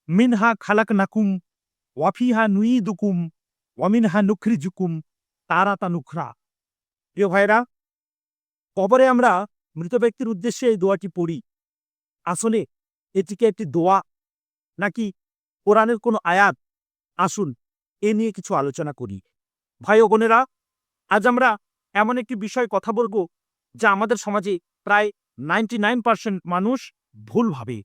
মিনহা খালাকনাকুম ওয়াফিহা নুইদুকুম ওয়ামিনহা নুখরিজুকুম তারাতা নুখরা। প্রিয় ভাইরা, কবরে আমরা মৃত ব্যক্তির উদ্দেশ্যে এই দোয়াটি পড়ি। আসলে এটিকে একটি দোয়া নাকি কোরআনের কোনো আয়াত? আসুন এ নিয়ে কিছু আলোচনা করি। ভাই ও বোনেরা, আজ আমরা এমন একটি বিষয় কথা বলবো যা আমাদের সমাজে প্রায় 99% মানুষ ভুল ভাবে।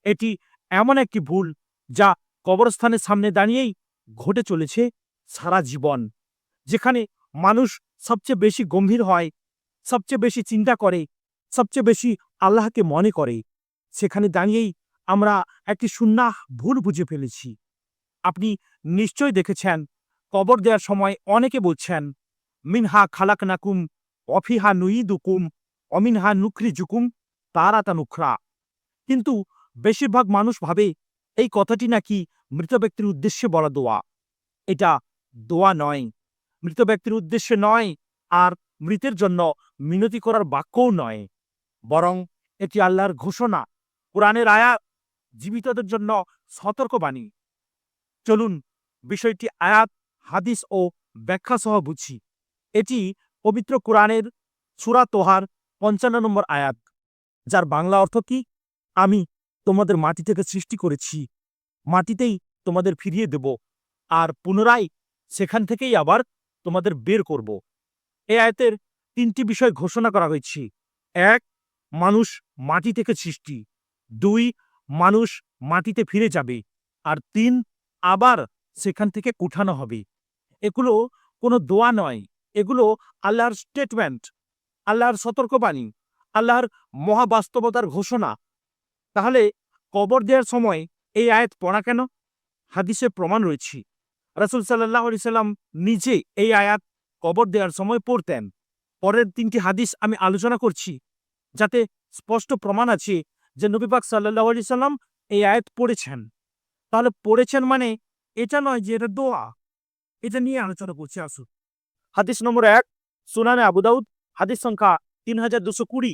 এটি এমন একটি ভুল যা কবরস্থানের সামনে দাঁড়িয়েই ঘটে চলেছে সারা জীবন। যেখানে মানুষ সবচেয়ে বেশি গম্ভীর হয়, সবচেয়ে বেশি চিন্তা করে, সবচেয়ে বেশি আল্লাহকে মনে করে, সেখানে দাঁড়িয়েই আমরা একটি সুন্নাহ ভুল বুঝে ফেলেছি। আপনি নিশ্চয় দেখেছেন, কবর দেওয়ার সময় অনেকে বলছেন, মিনহা খালাকনাকুম অফিহা নুইদুকুম অমিনহা নুখরিজুকুম তারাতা নুখরা। কিন্তু বেশিরভাগ মানুষ ভাবে এই কথাটি নাকি মৃত ব্যক্তির উদ্দেশ্যে বলা দোয়া। এটা দোয়া নয়, মৃত ব্যক্তির উদ্দেশ্যে নয়, আর মৃতের জন্য মিনতি করার বাক্যও নয়। বরং এটি আল্লাহর ঘোষণা, কোরআনের আয়াত, জীবিতদের জন্য সতর্কবাণী। চলুন বিষয়টি আয়াত, হাদিস ও ব্যাখ্যা সহ বুঝি। এটি পবিত্র কোরআনের সূরা তোহার ৫৫ নম্বর আয়াত, যার বাংলা অর্থ কি? আমি তোমাদের মাটি থেকে সৃষ্টি করেছি, মাটিতেই তোমাদের ফিরিয়ে দেব, আর পুনরায় সেখান থেকেই আবার তোমাদের বের করব। এই আয়াতের ৩টি বিষয় ঘোষণা করা হয়েছে। ১. মানুষ মাটি থেকে সৃষ্টি। ২. মানুষ মাটিতে ফিরে যাবে। আর ৩. আবার সেখান থেকে উঠানো হবে। এগুলো কোনো দোয়া নয়, এগুলো আল্লাহর স্টেটমেন্ট, আল্লাহর সতর্কবাণী, আল্লাহর মহাবাস্তবতার ঘোষণা। তাহলে কবর দেওয়ার সময় এই আয়াত পড়া কেন? হাদিসে প্রমাণ রয়েছে। রাসূল সাল্লাল্লাহু আলাইহি সাল্লাম নিজে এই আয়াত কবর দেওয়ার সময় পড়তেন। পরের ৩টি হাদিস আমি আলোচনা করছি, যাতে স্পষ্ট প্রমাণ আছে যে নবী পাক সাল্লাল্লাহু আলাইহি সাল্লাম এই আয়াত পড়েছেন। তাহলে পড়েছেন মানে এটা নয় যে এটা দোয়া। এটা নিয়ে আলোচনা করছি, আসুন। হাদিস নম্বর ১, সুনানে আবু দাউদ, হাদিস সংখ্যা ৩২২০।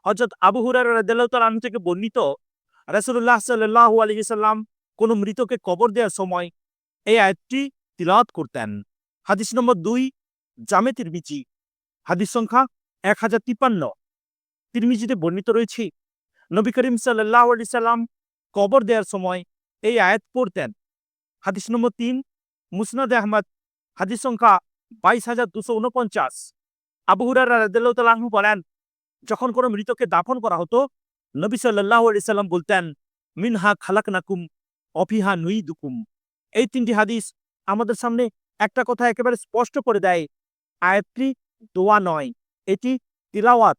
হযরত আবু হুরায়রা রাদিয়াল্লাহু তাআলা আনহু থেকে বর্ণিত, রাসূলুল্লাহ সাল্লাল্লাহু আলাইহি সাল্লাম কোন মৃতকে কবর দেওয়ার সময় এই আয়াতটি তিলাওয়াত করতেন। হাদিস নম্বর ২, জামে তিরমিজি, হাদিস সংখ্যা ১০৫৩। তিরমিজিতে বর্ণিত রয়েছে, নবী করিম সাল্লাল্লাহু আলাইহি সাল্লাম কবর দেওয়ার সময় এই আয়াত পড়তেন। হাদিস নম্বর ৩, মুসনাদে আহমদ, হাদিস সংখ্যা ২২২৪৯। আবু হুরায়রা রাদিয়াল্লাহু তাআলা আনহু বলেন, যখন কোনো মৃতকে দাফন করা হতো, নবী সাল্লাল্লাহু আলাইহি সাল্লাম বলতেন, মিনহা খালাকনাকুম অফিহা নুইদুকুম। এই ৩টি হাদিস আমাদের সামনে একটা কথা একেবারে স্পষ্ট করে দেয়, আয়াতটি দোয়া নয়, এটি তিলাওয়াত।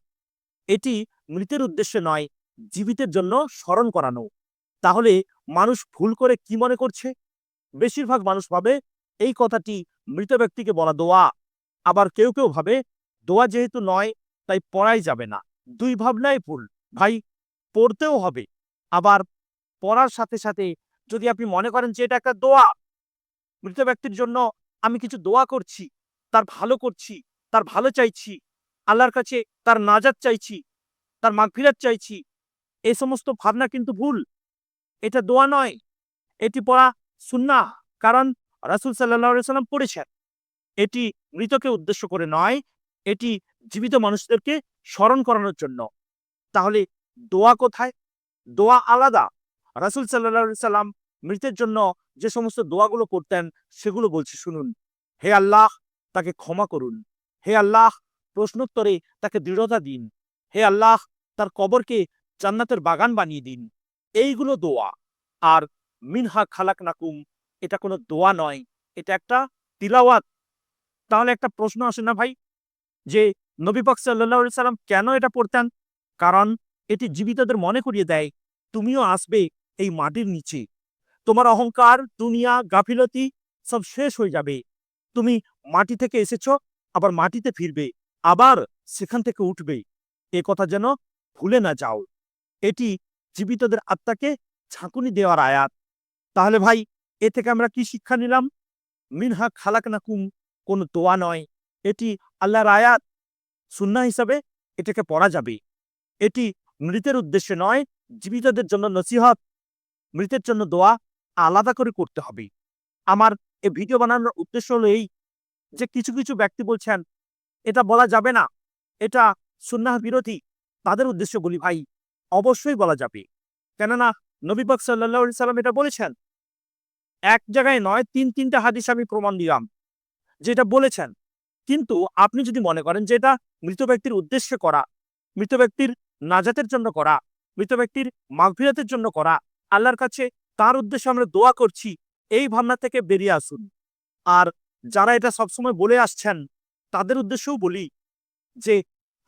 এটি মৃতের উদ্দেশ্যে নয়, জীবিতের জন্য স্মরণ করানো। তাহলে মানুষ ভুল করে কি মনে করছে? বেশিরভাগ মানুষ ভাবে এই কথাটি মৃত ব্যক্তিকে বলা দোয়া। আবার কেউ কেউ ভাবে দোয়া যেহেতু নয় তাই পড়াই যাবে না। দুই ভাবনাই ভুল। ভাই, পড়তেও হবে। আবার পড়ার সাথে সাথে যদি আপনি মনে করেন যে এটা একটা দোয়া, মৃত ব্যক্তির জন্য আমি কিছু দোয়া করছি, তার ভালো করছি, তার ভালো চাইছি, আল্লাহর কাছে তার নাজাত চাইছি, তার মাগফিরাত চাইছি, এই সমস্ত ভাবনা কিন্তু ভুল। এটা দোয়া নয়, এটি পড়া সুন্নাহ। কারণ রাসূল সাল্লাল্লাহু আলাইহি সাল্লাম পড়েছেন। এটি মৃতকে উদ্দেশ্য করে নয়, এটি জীবিত মানুষদেরকে স্মরণ করানোর জন্য। তাহলে দোয়া কোথায়? দোয়া আলাদা। রাসূল সাল্লাল্লাহু আলাইহি সাল্লাম মৃতের জন্য যে সমস্ত দোয়াগুলো করতেন সেগুলো বলছি, শুনুন। হে আল্লাহ, তাকে ক্ষমা করুন। হে আল্লাহ, প্রশ্নোত্তরে তাকে দৃঢ়তা দিন। হে আল্লাহ, তার কবরকে জান্নাতের বাগান বানিয়ে দিন। এইগুলো দোয়া। আর মিনহা খালাকনাকুম, এটা কোনো দোয়া নয়, এটা একটা তিলাওয়াত। তাহলে একটা প্রশ্ন আসে না ভাই, যে নবী পাক সাল্লাল্লাহু আলাইহি সাল্লাম কেন এটা পড়তেন? কারণ এটি জীবিতদের মনে করিয়ে দেয়, তুমিও আসবে এই মাটির নিচে। তোমার অহংকার, দুনিয়া, গাফিলতি সব শেষ হয়ে যাবে। তুমি মাটি থেকে এসেছো, আবার মাটিতে ফিরবে, আবার সেখান থেকে উঠবে। এ কথা যেন ভুলে না যাও। এটি জীবিতদের আত্মাকে ঝাঁকুনি দেওয়ার আয়াত। তাহলে ভাই, এ থেকে আমরা কি শিক্ষা নিলাম? মিনহা খালাকনাকুম কোন দোয়া নয়, এটি আল্লাহর আয়াত। সুন্নাহ হিসাবে এটাকে পড়া যাবে। এটি মৃতের উদ্দেশ্যে নয়, জীবিতদের জন্য নসিহত। মৃতের জন্য দোয়া আলাদা করে করতে হবে। আমার এই ভিডিও বানানোর উদ্দেশ্য হলো এই যে কিছু, কিছু ব্যক্তি বলছেন, এটা বলা যাবে না, এটা সুন্নাহ বিরোধী। তাদের উদ্দেশ্যে বলি ভাই, অবশ্যই বলা যাবে। কেননা নবী পাক সাল্লাল্লাহু আলাইহি সাল্লাম এটা বলেছেন। এক জায়গায় নয় ৩ টা হাদিস আমি প্রমাণ দিলাম যে এটা বলেছেন। কিন্তু আপনি যদি মনে করেন যে এটা মৃত ব্যক্তির উদ্দেশ্যে করা, মৃত ব্যক্তির নাজাতের জন্য করা, মৃত ব্যক্তির মাগফিরাতের জন্য করা, আল্লাহর কাছে তার উদ্দেশ্যে আমরা দোয়া করছি, এই ভাবনা থেকে বেরিয়ে আসুন। আর যারা এটা সবসময় বলে আসছেন, তাদের উদ্দেশ্যেও বলি যে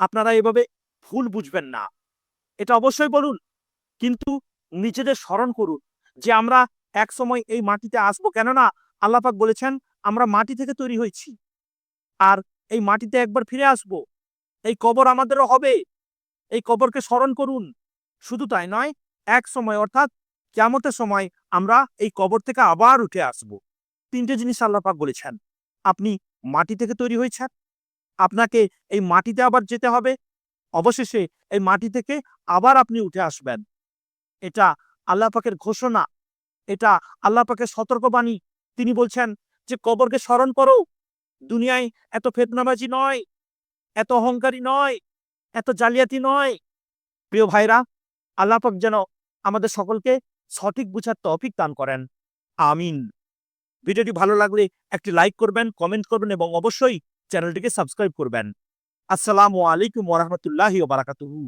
আপনারা এভাবে ভুল বুঝবেন না। এটা অবশ্যই বলুন, কিন্তু নিজেদের স্মরণ করুন যে আমরা একসময় এই মাটিতে আসবো। কেননা আল্লাহ পাক বলেছেন আমরা মাটি থেকে তৈরি হয়েছি। আর এই মাটিতে একবার ফিরে আসবো। এই কবর আমাদেরও হবে। এই কবরকে স্মরণ করুন। শুধু তাই নয়, এক সময় অর্থাৎ কিয়ামতের সময় আমরা এই কবর থেকে আবার উঠে আসবো। ৩ টে জিনিস আল্লাহ পাক বলেছেন। আপনি মাটি থেকে তৈরি হয়েছেন। আপনাকে এই মাটিতে আবার যেতে হবে। অবশেষে এই মাটি থেকে আবার আপনি উঠে আসবেন। এটা আল্লাহ পাকের ঘোষণা। এটা আল্লাহ পাকের সতর্কবাণী। তিনি বলছেন যে কবরকে স্মরণ করো। দুনিয়ায় এত ফিতনাবাজি নয়, এত অহংকারী নয়, এত জালিয়াতি নয়। প্রিয় ভাইরা, আল্লাহ পাক যেন আমাদের সকলকে সঠিক বুঝার তৌফিক দান করেন। আমিন। ভিডিওটি ভালো লাগলে একটি লাইক করবেন, কমেন্ট করবেন এবং অবশ্যই চ্যানেলটিকে সাবস্ক্রাইব করবেন। আসসালামু আলাইকুম ওয়া রাহমাতুল্লাহি ওয়া বারাকাতুহু।